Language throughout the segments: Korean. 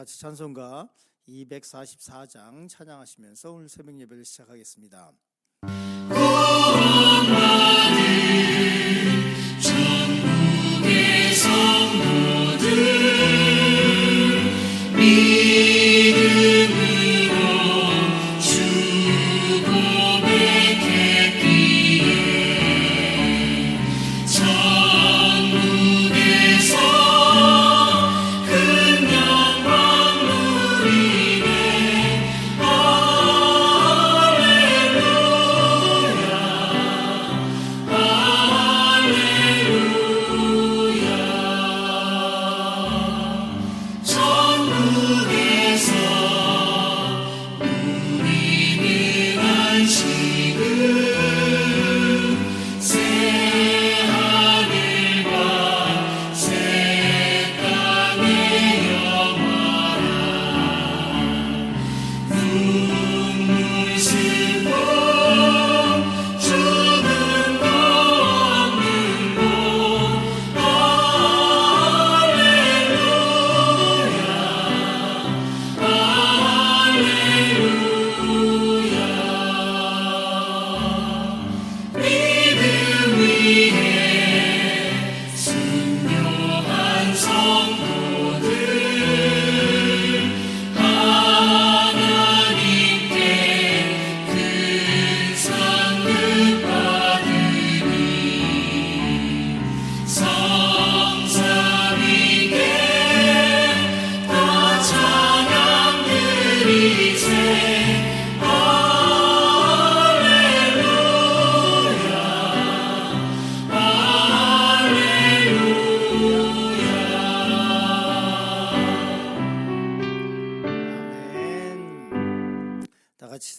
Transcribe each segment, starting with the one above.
같이 찬송가 244장 찬양하시면서 오늘 새벽 예배를 시작하겠습니다. 전국의 성도들 믿음으로 주 고백했기에 천국에서 큰 영광 누리네.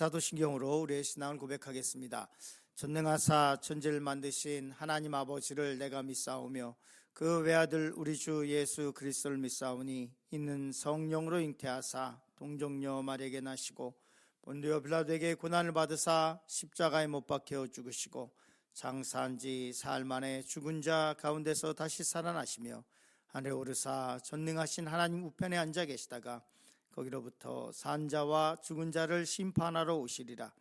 사도신경으로 우리의 신앙을 고백하겠습니다. 전능하사 천지를 만드신 하나님 아버지를 내가 믿사오며 그 외아들 우리 주 예수 그리스도를 믿사오니 이는 성령으로 잉태하사 동정녀 마리아에게 나시고 본디오 빌라도에게 고난을 받으사 십자가에 못 박혀 죽으시고 장사한 지 사흘 만에 죽은 자 가운데서 다시 살아나시며 하늘에 오르사 전능하신 하나님 우편에 앉아 계시다가 거기로부터 산 자와 죽은 자를 심판하러 오시리라.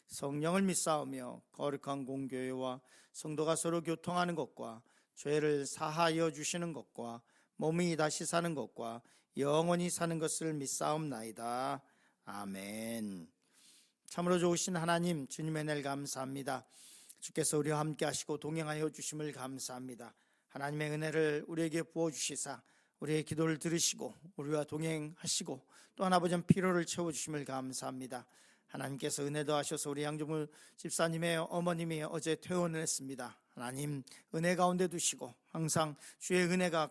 성령을 믿사오며 거룩한 공교회와 성도가 서로 교통하는 것과 죄를 사하여 주시는 것과 몸이 다시 사는 것과 영원히 사는 것을 믿사옵나이다. 아멘. 참으로 좋으신 하나님, 주님의 은혜를 감사합니다. 주께서 우리와 함께 하시고 동행하여 주심을 감사합니다. 하나님의 은혜를 우리에게 부어주시사 우리의 기도를 들으시고 우리와 동행하시고 또한 아버지 피로를 채워주심을 감사합니다. 하나님께서 은혜 더하셔서 우리 양정무 집사님의 어머님이 어제 퇴원을 했습니다. 하나님 은혜 가운데 두시고 항상 주의 은혜가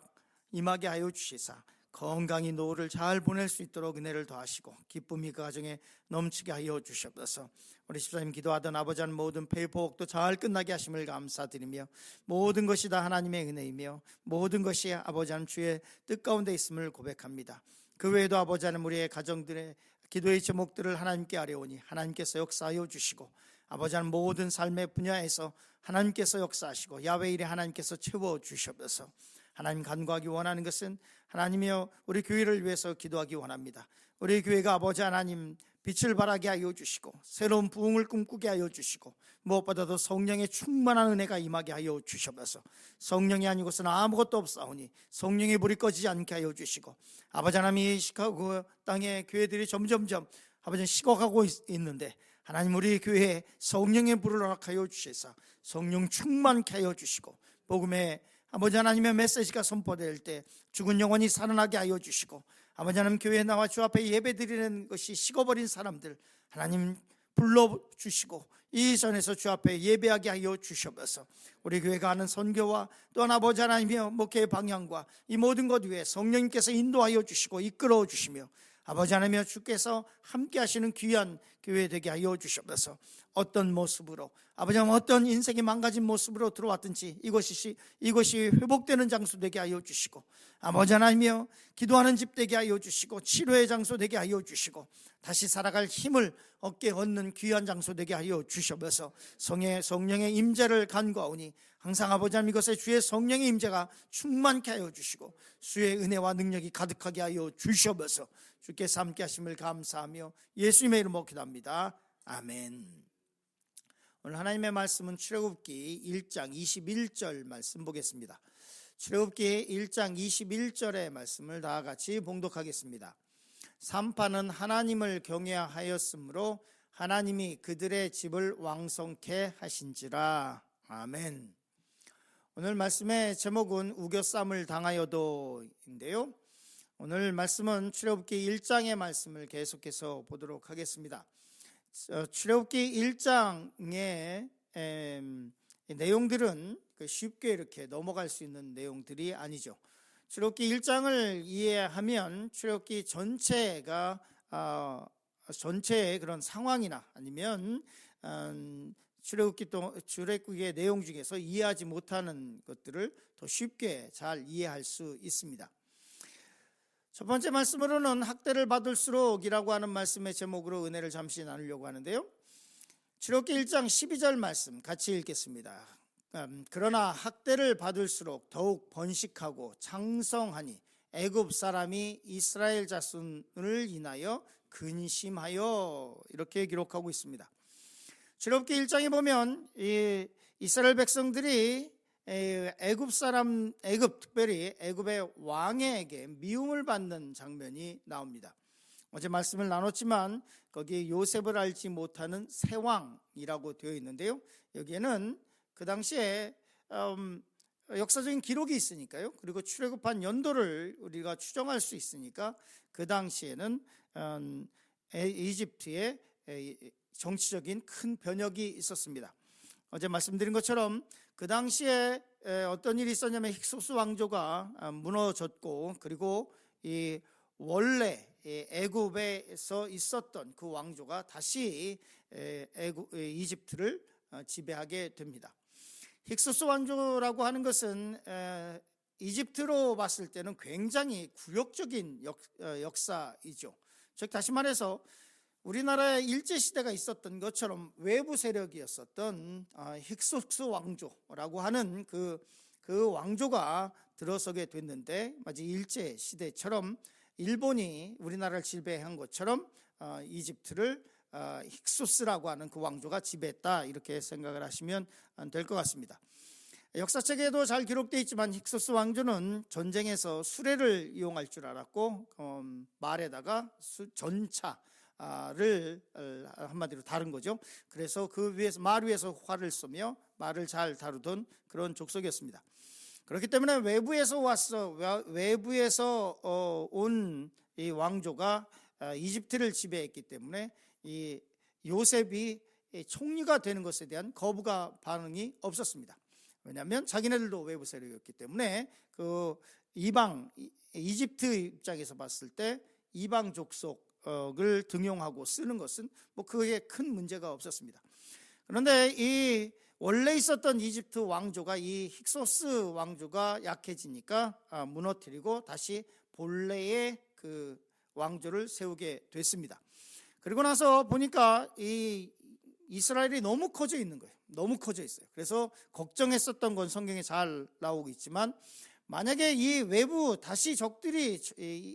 임하게 하여 주시사 건강히 노후를 잘 보낼 수 있도록 은혜를 더하시고 기쁨이 그 가정에 넘치게 하여 주시옵소서. 우리 집사님 기도하던 아버지 하는 모든 폐포옥도 잘 끝나게 하심을 감사드리며 모든 것이 다 하나님의 은혜이며 모든 것이 아버지 하는 주의 뜻 가운데 있음을 고백합니다. 그 외에도 아버지 하는 우리의 가정들의 기도의 제목들을 하나님께 아뢰오니 하나님께서 역사하여 주시고 아버지 하는 모든 삶의 분야에서 하나님께서 역사하시고 야훼 일에 하나님께서 채워 주시옵소서. 하나님 간구하기 원하는 것은 하나님이여 우리 교회를 위해서 기도하기 원합니다. 우리 교회가 아버지 하나님 빛을 발하게 하여 주시고 새로운 부흥을 꿈꾸게 하여 주시고 무엇보다도 성령의 충만한 은혜가 임하게 하여 주시옵소서. 성령이 아니고서는 아무것도 없사오니 성령의 불이 꺼지지 않게 하여 주시고 아버지 하나님 시카고 땅의 교회들이 점점점 아버지 식어가고 있는데 하나님 우리 교회에 성령의 불을 허락하여 주시사 성령 충만케 하여 주시고 복음의 아버지 하나님의 메시지가 선포될 때 죽은 영혼이 살아나게 하여 주시고 아버지 하나님 교회에 나와 주 앞에 예배드리는 것이 식어버린 사람들 하나님 불러주시고 이 전에서 주 앞에 예배하게 하여 주시옵소서. 우리 교회가 하는 선교와 또한 아버지 하나님의 목회의 방향과 이 모든 것 위에 성령님께서 인도하여 주시고 이끌어 주시며 아버지 하나님의 주께서 함께 하시는 귀한 교회 되게 하여 주시옵소서. 어떤 모습으로 아버지 하나님 어떤 인생이 망가진 모습으로 들어왔든지 이것이 회복되는 장소 되게 하여 주시고 아버지 하나님이여 기도하는 집 되게 하여 주시고 치료의 장소 되게 하여 주시고 다시 살아갈 힘을 얻게 얻는 귀한 장소 되게 하여 주시옵소서. 성령의 임재를 간구하오니 항상 아버지 하나님 이것에 주의 성령의 임재가 충만케 하여 주시고 주의 은혜와 능력이 가득하게 하여 주시옵소서. 주께서 함께 하심을 감사하며 예수님의 이름으로 기도합니다. 아멘. 오늘 하나님의 말씀은 출애굽기 1장 21절 말씀 보겠습니다. 출애굽기 1장 21절의 말씀을 다 같이 봉독하겠습니다. 산파는 하나님을 경외하였으므로 하나님이 그들의 집을 왕성케 하신지라. 아멘. 오늘 말씀의 제목은 우겨쌈을 당하여도인데요, 오늘 말씀은 출애굽기 1장의 말씀을 계속해서 보도록 하겠습니다. 출애굽기 1장의 내용들은 쉽게 이렇게 넘어갈 수 있는 내용들이 아니죠. 출애굽기 1장을 이해하면 출애굽기 전체가 전체의 그런 상황이나 아니면 출애굽기의 내용 중에서 이해하지 못하는 것들을 더 쉽게 잘 이해할 수 있습니다. 첫 번째 말씀으로는 학대를 받을수록이라고 하는 말씀의 제목으로 은혜를 잠시 나누려고 하는데요, 출애굽기 1장 12절 말씀 같이 읽겠습니다. 그러나 학대를 받을수록 더욱 번식하고 창성하니 애굽 사람이 이스라엘 자손을 인하여 근심하여, 이렇게 기록하고 있습니다. 출애굽기 1장에 보면 이스라엘 백성들이 특별히 애굽의 왕에게 미움을 받는 장면이 나옵니다. 어제 말씀을 나눴지만 거기에 요셉을 알지 못하는 세왕이라고 되어 있는데요, 여기에는 그 당시에 역사적인 기록이 있으니까요, 그리고 출애굽한 연도를 우리가 추정할 수 있으니까 그 당시에는 이집트에 정치적인 큰 변혁이 있었습니다. 어제 말씀드린 것처럼 그 당시에 어떤 일이 있었냐면 힉소스 왕조가 무너졌고, 그리고 이 원래 애굽에서 있었던 그 왕조가 다시 이집트를 지배하게 됩니다. 힉소스 왕조라고 하는 것은 이집트로 봤을 때는 굉장히 굴욕적인 역사이죠. 즉 다시 말해서 우리나라에 일제시대가 있었던 것처럼 외부 세력이었었던 힉소스 왕조라고 하는 그 왕조가 들어서게 됐는데, 마치 일제시대처럼 일본이 우리나라를 지배한 것처럼 이집트를 힉소스라고 하는 그 왕조가 지배했다, 이렇게 생각을 하시면 될 것 같습니다. 역사책에도 잘 기록되어 있지만 힉소스 왕조는 전쟁에서 수레를 이용할 줄 알았고 말에다가 전차를 한마디로 다룬 거죠. 그래서 말 위에서 활을 쏘며 말을 잘 다루던 그런 족속이었습니다. 그렇기 때문에 외부에서 온 이 왕조가 이집트를 지배했기 때문에 이 요셉이 총리가 되는 것에 대한 거부가 반응이 없었습니다. 왜냐하면 자기네들도 외부 세력이었기 때문에 그 이집트 입장에서 봤을 때 이방 족속을 등용하고 쓰는 것은 그게 큰 문제가 없었습니다. 그런데 원래 있었던 이집트 왕조가 이 힉소스 왕조가 약해지니까 무너뜨리고 다시 본래의 그 왕조를 세우게 됐습니다. 그리고 나서 보니까 이 이스라엘이 너무 커져 있는 거예요. 너무 커져 있어요. 그래서 걱정했었던 건 성경에 잘 나오고 있지만, 만약에 이 외부 다시 적들이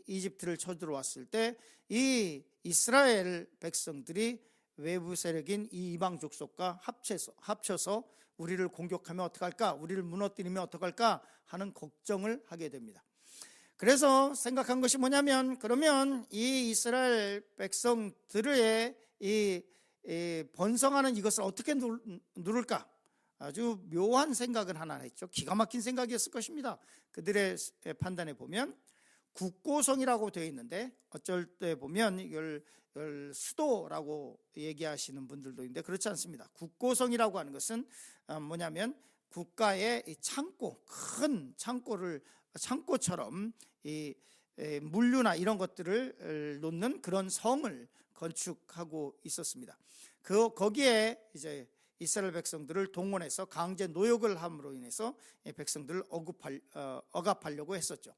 이집트를 쳐들어왔을 때 이 이스라엘 백성들이 외부 세력인 이 이방 족속과 합쳐서 우리를 공격하면 어떡할까, 우리를 무너뜨리면 어떡할까 하는 걱정을 하게 됩니다. 그래서 생각한 것이 뭐냐면, 그러면 이 이스라엘 백성들의 이 번성하는 이것을 어떻게 누를까? 아주 묘한 생각을 하나 했죠. 기가 막힌 생각이었을 것입니다. 그들의 판단에 보면 국고성이라고 되어 있는데, 어쩔 때 보면 이걸 수도라고 얘기하시는 분들도 있는데 그렇지 않습니다. 국고성이라고 하는 것은 뭐냐면 국가의 큰 창고처럼 이 물류나 이런 것들을 놓는 그런 성을 건축하고 있었습니다. 거기에 이제 이스라엘 백성들을 동원해서 강제 노역을 함으로 인해서 백성들을 억압하려고 했었죠.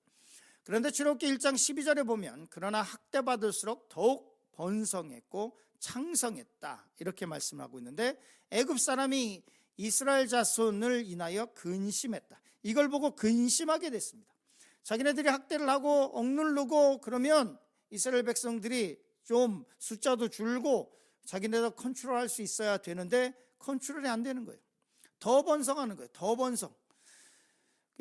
그런데 출애굽기 1장 12절에 보면 그러나 학대받을수록 더욱 번성했고 창성했다, 이렇게 말씀하고 있는데, 애굽 사람이 이스라엘 자손을 인하여 근심했다. 이걸 보고 근심하게 됐습니다. 자기네들이 학대를 하고 억누르고 그러면 이스라엘 백성들이 좀 숫자도 줄고 자기네도 컨트롤할 수 있어야 되는데 컨트롤이 안 되는 거예요. 더 번성하는 거예요. 더 번성.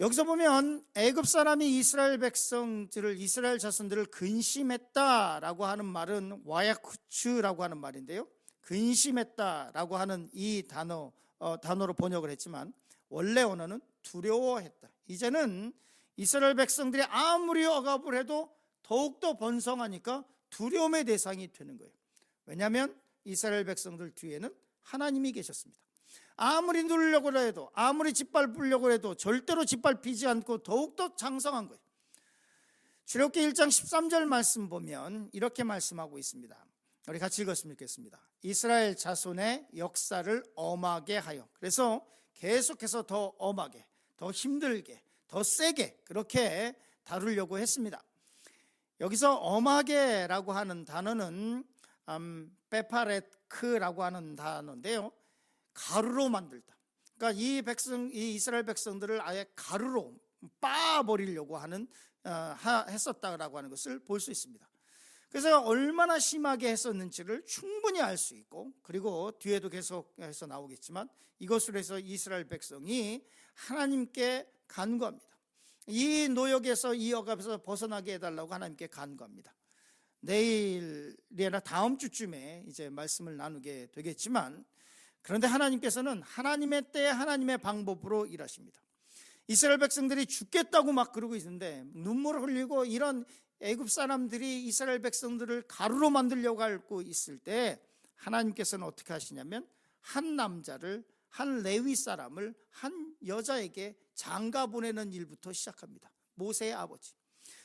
여기서 보면 애굽 사람이 이스라엘 백성들을, 이스라엘 자손들을 근심했다라고 하는 말은 와야쿠츠라고 하는 말인데요, 근심했다라고 하는 이 단어로 번역을 했지만 원래 언어는 두려워했다. 이제는 이스라엘 백성들이 아무리 억압을 해도 더욱더 번성하니까 두려움의 대상이 되는 거예요. 왜냐하면 이스라엘 백성들 뒤에는 하나님이 계셨습니다. 아무리 누르려고 해도, 아무리 짓밟으려고 해도 절대로 짓밟히지 않고 더욱더 장성한 거예요. 출애굽기 1장 13절 말씀 보면 이렇게 말씀하고 있습니다. 우리 같이 읽었으면 좋겠습니다. 이스라엘 자손의 역사를 엄하게 하여, 그래서 계속해서 더 엄하게, 더 힘들게, 더 세게 그렇게 다루려고 했습니다. 여기서 엄하게라고 하는 단어는 페파레크라고 하는 단어인데요, 가루로 만들다. 그러니까 이 이스라엘 백성들을 아예 가루로 빻아버리려고 했었다라고 하는 것을 볼 수 있습니다. 그래서 얼마나 심하게 했었는지를 충분히 알 수 있고, 그리고 뒤에도 계속해서 나오겠지만 이것으로 해서 이스라엘 백성이 하나님께 간구합니다. 이 노역에서, 이 억압에서 벗어나게 해달라고 하나님께 간구합니다. 내일이나 다음 주쯤에 이제 말씀을 나누게 되겠지만, 그런데 하나님께서는 하나님의 때에 하나님의 방법으로 일하십니다. 이스라엘 백성들이 죽겠다고 막 그러고 있는데, 눈물을 흘리고 이런 애굽 사람들이 이스라엘 백성들을 가루로 만들려고 하고 있을 때 하나님께서는 어떻게 하시냐면 한 남자를, 한 레위 사람을 한 여자에게 장가 보내는 일부터 시작합니다. 모세의 아버지.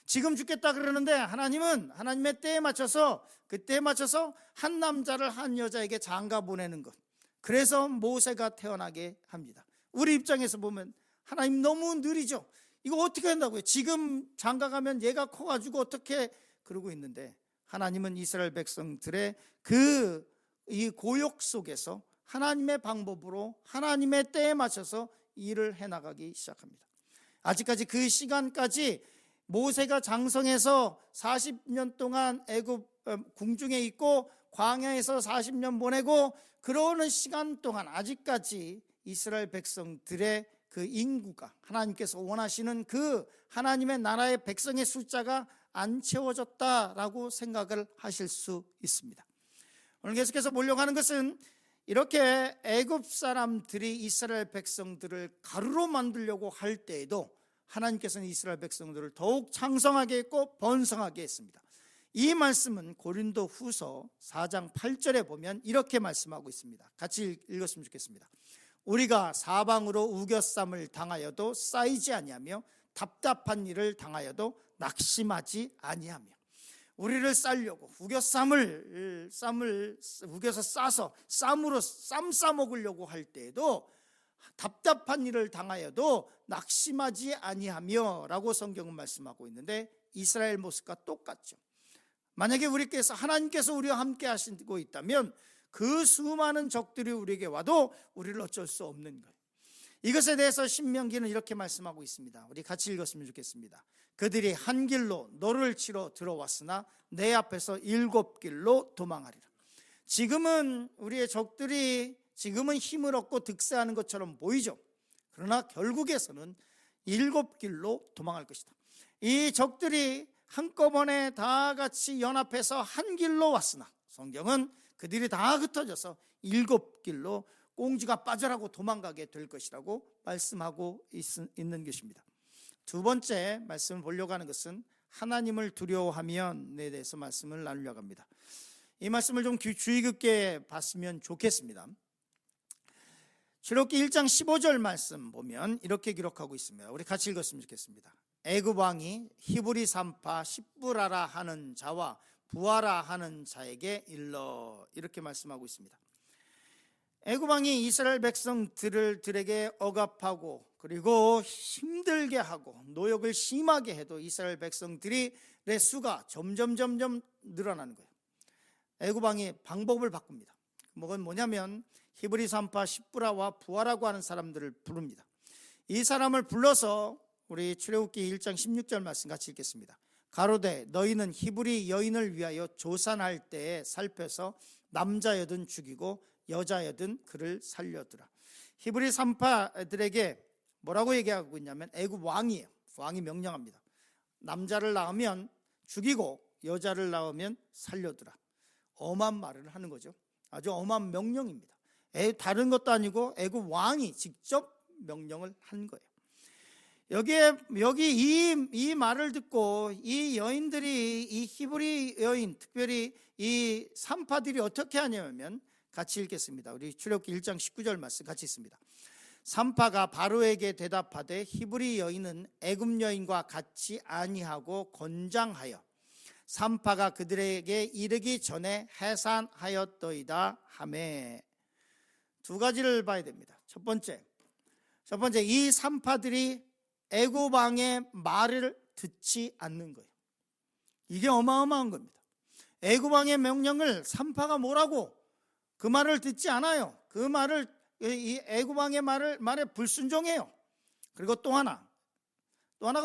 지금 죽겠다 그러는데 하나님은 하나님의 때에 맞춰서, 그때에 맞춰서 한 남자를 한 여자에게 장가 보내는 것, 그래서 모세가 태어나게 합니다. 우리 입장에서 보면 하나님 너무 느리죠. 이거 어떻게 한다고요? 지금 장가 가면 얘가 커가지고 어떻게, 그러고 있는데 하나님은 이스라엘 백성들의 이 고역 속에서 하나님의 방법으로 하나님의 때에 맞춰서 일을 해나가기 시작합니다. 아직까지 그 시간까지 모세가 장성해서 40년 동안 애굽 궁중에 있고 광야에서 40년 보내고 그러는 시간 동안 아직까지 이스라엘 백성들의 그 인구가, 하나님께서 원하시는 그 하나님의 나라의 백성의 숫자가 안 채워졌다라고 생각을 하실 수 있습니다. 오늘 계속해서 보려고 하는 것은, 이렇게 애굽 사람들이 이스라엘 백성들을 가루로 만들려고 할 때에도 하나님께서는 이스라엘 백성들을 더욱 창성하게 했고 번성하게 했습니다. 이 말씀은 고린도 후서 4장 8절에 보면 이렇게 말씀하고 있습니다. 같이 읽었으면 좋겠습니다. 우리가 사방으로 우겨쌈을 당하여도 쌓이지 아니하며 답답한 일을 당하여도 낙심하지 아니하며. 우리를 쌀려고 우겨서 싸서 쌈으로 쌈 싸먹으려고 할 때에도 답답한 일을 당하여도 낙심하지 아니하며 라고 성경은 말씀하고 있는데, 이스라엘 모습과 똑같죠. 만약에 하나님께서 우리와 함께 하시고 있다면 그 수많은 적들이 우리에게 와도 우리를 어쩔 수 없는 거예요. 이것에 대해서 신명기는 이렇게 말씀하고 있습니다. 우리 같이 읽었으면 좋겠습니다. 그들이 한 길로 너를 치러 들어왔으나 내 앞에서 7길로 도망하리라. 지금은 우리의 적들이 지금은 힘을 얻고 득세하는 것처럼 보이죠. 그러나 결국에서는 7길로 도망할 것이다. 이 적들이 한꺼번에 다 같이 연합해서 한 길로 왔으나 성경은 그들이 다 흩어져서 7길로 꽁지가 빠져라고 도망가게 될 것이라고 말씀하고 있는 것입니다. 두 번째 말씀을 보려고 하는 것은 하나님을 두려워하면에 대해서 말씀을 나누려고 합니다. 이 말씀을 좀 주의 깊게 봤으면 좋겠습니다. 출애굽기 1장 15절 말씀 보면 이렇게 기록하고 있습니다. 우리 같이 읽었으면 좋겠습니다. 애굽 왕이 히브리 산파 십부라라 하는 자와 부하라 하는 자에게 일러, 이렇게 말씀하고 있습니다. 애굽 왕이 이스라엘 백성들에게 억압하고 그리고 힘들게 하고 노역을 심하게 해도 이스라엘 백성들의 수가 점점 늘어나는 거예요. 애굽 왕이 방법을 바꿉니다. 그건 뭐냐면 히브리 산파 십부라와 부하라고 하는 사람들을 부릅니다. 이 사람을 불러서 우리 출애굽기 1장 16절 말씀 같이 읽겠습니다. 가로되 너희는 히브리 여인을 위하여 조산할 때에 살펴서 남자여든 죽이고 여자여든 그를 살려두라. 히브리 산파들에게 뭐라고 얘기하고 있냐면 애굽 왕이에요. 왕이 명령합니다. 남자를 낳으면 죽이고 여자를 낳으면 살려두라. 엄한 말을 하는 거죠. 아주 엄한 명령입니다. 다른 것도 아니고 애굽 왕이 직접 명령을 한 거예요. 여기 이 말을 듣고 이 여인들이, 이 히브리 여인, 특별히 이 산파들이 어떻게 하냐면 같이 읽겠습니다. 우리 출애굽기 1장 19절 말씀 같이 있습니다. 산파가 바로에게 대답하되 히브리 여인은 애굽 여인과 같이 아니하고 건장하여 산파가 그들에게 이르기 전에 해산하였더이다 하매. 두 가지를 봐야 됩니다. 첫 번째, 이 산파들이 애굽 왕의 말을 듣지 않는 거예요. 이게 어마어마한 겁니다. 애굽 왕의 명령을 산파가 뭐라고 그 말을 듣지 않아요. 그 말을, 이 애굽 왕의 말에 불순종해요. 그리고 또 하나가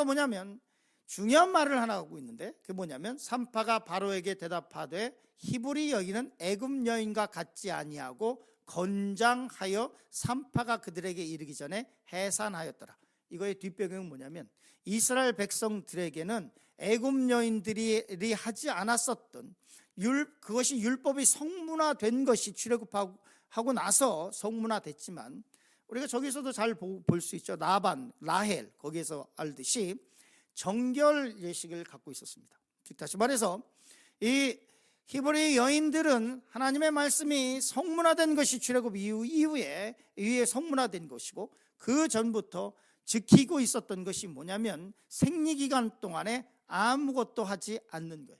뭐냐면 중요한 말을 하나 하고 있는데, 그게 뭐냐면 산파가 바로에게 대답하되 히브리 여인은 애굽 여인과 같지 아니하고 건장하여 산파가 그들에게 이르기 전에 해산하였더라. 이거의 뒷배경은 뭐냐면 이스라엘 백성들에게는 애굽 여인들이 하지 않았었던 그것이 율법이 성문화된 것이 출애굽하고 나서 성문화됐지만, 우리가 저기서도 잘 볼 수 있죠. 라헬 거기에서 알듯이 정결 예식을 갖고 있었습니다. 즉 다시 말해서 이 히브리 여인들은 하나님의 말씀이 성문화된 것이 출애굽 이후에 성문화된 것이고, 그 전부터 지키고 있었던 것이 뭐냐면 생리기간 동안에 아무것도 하지 않는 거예요.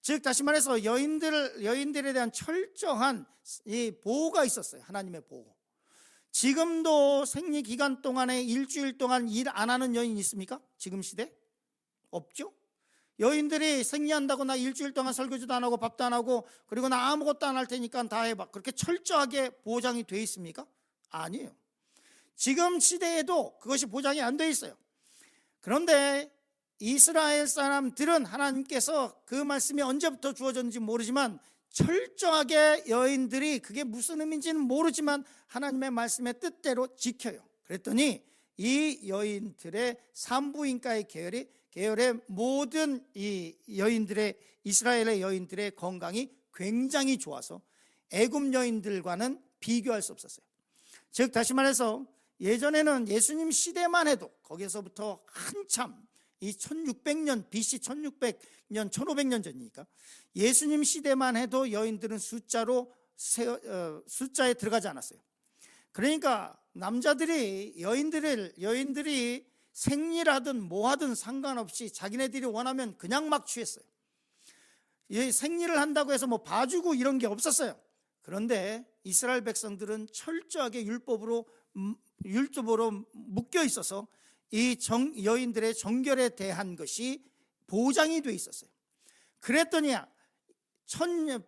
즉 다시 말해서 여인들에 대한 철저한 이 보호가 있었어요. 하나님의 보호. 지금도 생리기간 동안에 일주일 동안 일 안 하는 여인 있습니까? 지금 시대? 없죠? 여인들이 생리한다고 나 일주일 동안 설거지도 안 하고 밥도 안 하고 그리고 나 아무것도 안 할 테니까 다 해봐, 그렇게 철저하게 보장이 돼 있습니까? 아니에요. 지금 시대에도 그것이 보장이 안 돼 있어요. 그런데 이스라엘 사람들은 하나님께서 그 말씀이 언제부터 주어졌는지 모르지만 철저하게 여인들이 그게 무슨 의미인지는 모르지만 하나님의 말씀의 뜻대로 지켜요. 그랬더니 이 여인들의 산부인과의 계열의 모든 이 여인들의, 이스라엘의 여인들의 건강이 굉장히 좋아서 애굽 여인들과는 비교할 수 없었어요. 즉 다시 말해서 예전에는 예수님 시대만 해도 거기서부터 한참 이 1600년 BC 1600년 1500년 전이니까 예수님 시대만 해도 여인들은 숫자에 들어가지 않았어요. 그러니까 남자들이 여인들이 생리하든 뭐하든 상관없이 자기네들이 원하면 그냥 막 취했어요. 생리를 한다고 해서 뭐 봐주고 이런 게 없었어요. 그런데 이스라엘 백성들은 철저하게 율법으로 묶여 있어서 이 여인들의 정결에 대한 것이 보장이 돼 있었어요. 그랬더니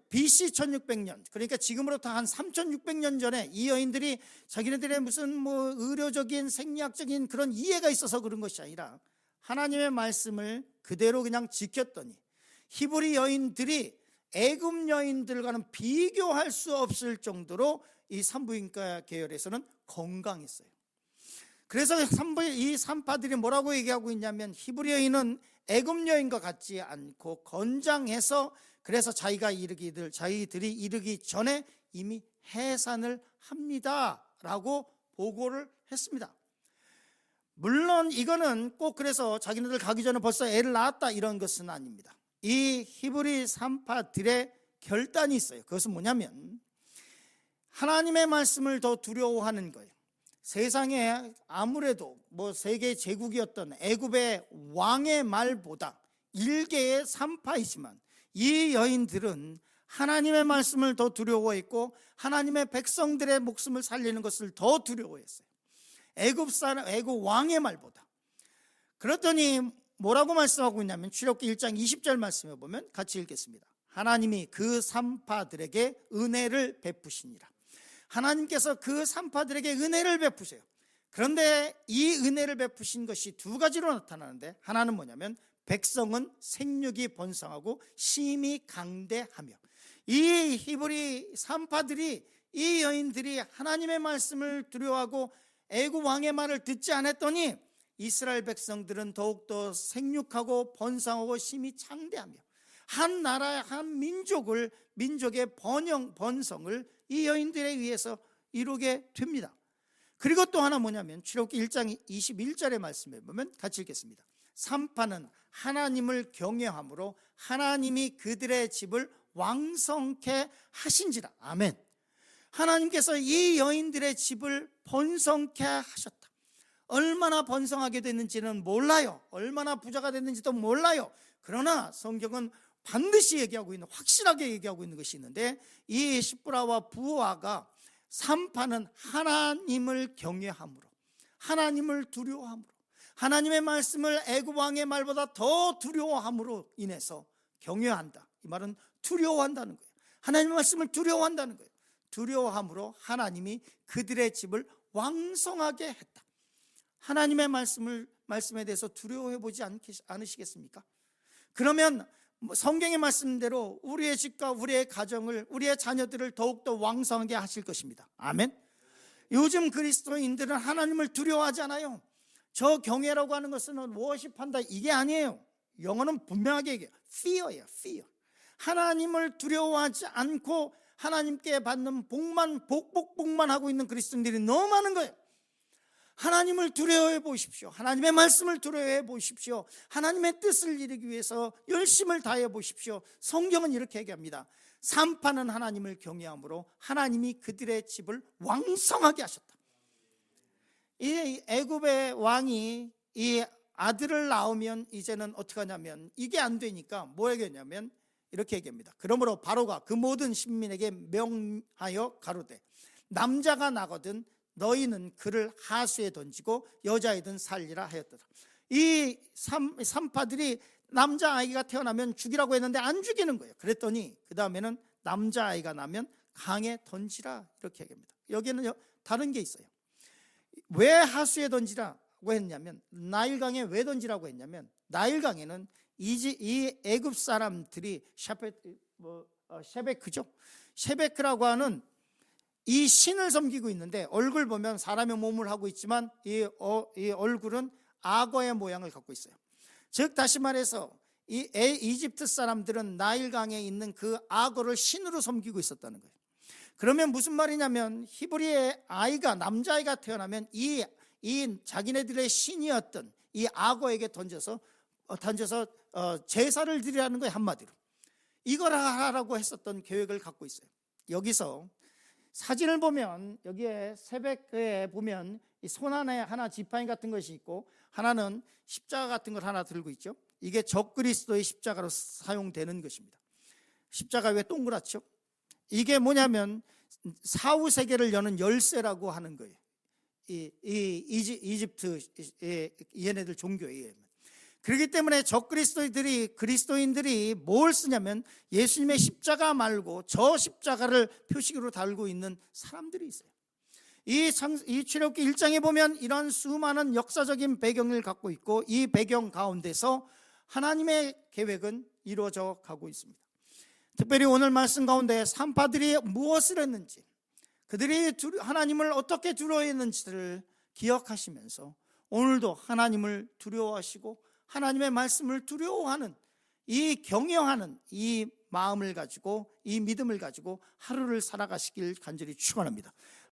BC 1600년, 그러니까 지금으로부터 한 3600년 전에 이 여인들이 자기네들의 무슨 뭐 의료적인 생리학적인 그런 이해가 있어서 그런 것이 아니라 하나님의 말씀을 그대로 그냥 지켰더니 히브리 여인들이 애굽 여인들과는 비교할 수 없을 정도로 이 산부인과 계열에서는 건강했어요. 그래서 이 산파들이 뭐라고 얘기하고 있냐면 히브리 여인은 애굽 여인과 같지 않고 건장해서 그래서 자기들이 이르기 전에 이미 해산을 합니다라고 보고를 했습니다. 물론 이거는 꼭 그래서 자기네들 가기 전에 벌써 애를 낳았다 이런 것은 아닙니다. 이 히브리 산파들의 결단이 있어요. 그것은 뭐냐면 하나님의 말씀을 더 두려워하는 거예요. 세상에 아무래도 뭐 세계 제국이었던 애굽의 왕의 말보다 일개의 산파이지만 이 여인들은 하나님의 말씀을 더 두려워했고 하나님의 백성들의 목숨을 살리는 것을 더 두려워했어요. 애굽 왕의 말보다. 그랬더니 뭐라고 말씀하고 있냐면 출애굽기 1장 20절 말씀에 보면 같이 읽겠습니다. 하나님이 그 산파들에게 은혜를 베푸시니라. 하나님께서 그 산파들에게 은혜를 베푸세요. 그런데 이 은혜를 베푸신 것이 두 가지로 나타나는데, 하나는 뭐냐면 백성은 생육이 번성하고 심히 강대하며, 이 히브리 산파들이, 이 여인들이 하나님의 말씀을 두려워하고 애굽 왕의 말을 듣지 않았더니 이스라엘 백성들은 더욱더 생육하고 번성하고 심히 창대하며 한 나라의 한 민족의 번성을 이 여인들에 의해서 이루게 됩니다. 그리고 또 하나 뭐냐면 출애굽기 1장 21절의 말씀에 보면 같이 읽겠습니다. 산파는 하나님을 경외함으로 하나님이 그들의 집을 왕성케 하신지라. 아멘. 하나님께서 이 여인들의 집을 번성케 하셨다. 얼마나 번성하게 됐는지는 몰라요. 얼마나 부자가 됐는지도 몰라요. 그러나 성경은 반드시 얘기하고 있는, 확실하게 얘기하고 있는 것이 있는데, 이 시브라와 부하가 산파는 하나님을 경외함으로, 하나님을 두려워함으로, 하나님의 말씀을 애굽 왕의 말보다 더 두려워함으로 인해서 경외한다. 이 말은 두려워한다는 거예요. 하나님의 말씀을 두려워한다는 거예요. 두려워함으로 하나님이 그들의 집을 왕성하게 했다. 하나님의 말씀에 대해서 두려워해 보지 않으시겠습니까? 그러면 성경의 말씀대로 우리의 집과 우리의 가정을, 우리의 자녀들을 더욱더 왕성하게 하실 것입니다. 아멘. 요즘 그리스도인들은 하나님을 두려워하지 않아요. 저 경외라고 하는 것은 워십한다, 이게 아니에요. 영어는 분명하게 얘기해요. fear예요, fear. 하나님을 두려워하지 않고 하나님께 받는 복만 하고 있는 그리스도인들이 너무 많은 거예요. 하나님을 두려워해 보십시오. 하나님의 말씀을 두려워해 보십시오. 하나님의 뜻을 이루기 위해서 열심을 다해 보십시오. 성경은 이렇게 얘기합니다. 산파는 하나님을 경외함으로 하나님이 그들의 집을 왕성하게 하셨다. 이 애굽의 왕이 이 아들을 낳으면 이제는 어떻게 하냐면, 이게 안 되니까 뭐 얘기했냐면 이렇게 얘기합니다. 그러므로 바로가 그 모든 신민에게 명하여 가로되, 남자가 나거든 너희는 그를 하수에 던지고 여자이든 살리라 하였더라. 이 산파들이 남자아이가 태어나면 죽이라고 했는데 안 죽이는 거예요. 그랬더니 그 다음에는 남자아이가 나면 강에 던지라, 이렇게 얘기합니다. 여기는 다른 게 있어요. 왜 하수에 던지라고 했냐면, 나일강에 왜 던지라고 했냐면, 나일강에는 이 애굽 사람들이 셰베크죠. 셰베크라고 하는 이 신을 섬기고 있는데, 얼굴 보면 사람의 몸을 하고 있지만 이 얼굴은 악어의 모양을 갖고 있어요. 즉 다시 말해서 이 이집트 사람들은 나일강에 있는 그 악어를 신으로 섬기고 있었다는 거예요. 그러면 무슨 말이냐면, 히브리의 아이가, 남자아이가 태어나면 이 자기네들의 신이었던 이 악어에게 던져서 제사를 드리라는 거예요. 한마디로 이걸 하라고 했었던 계획을 갖고 있어요. 여기서 사진을 보면, 여기에 새벽에 보면 손 안에 하나 지팡이 같은 것이 있고, 하나는 십자가 같은 걸 하나 들고 있죠. 이게 적그리스도의 십자가로 사용되는 것입니다. 십자가 왜 동그랗죠? 이게 뭐냐면 사후 세계를 여는 열쇠라고 하는 거예요. 이집트 얘네들 종교에. 그렇기 때문에 그리스도인들이 뭘 쓰냐면 예수님의 십자가 말고 저 십자가를 표식으로 달고 있는 사람들이 있어요. 이 출애굽기 1장에 보면 이런 수많은 역사적인 배경을 갖고 있고, 이 배경 가운데서 하나님의 계획은 이루어져 가고 있습니다. 특별히 오늘 말씀 가운데 산파들이 무엇을 했는지, 그들이 하나님을 어떻게 두려워했는지를 기억하시면서 오늘도 하나님을 두려워하시고 하나님의 말씀을 두려워하는, 이 경외하는 이 마음을 가지고, 이 믿음을 가지고 하루를 살아가시길 간절히 축원합니다.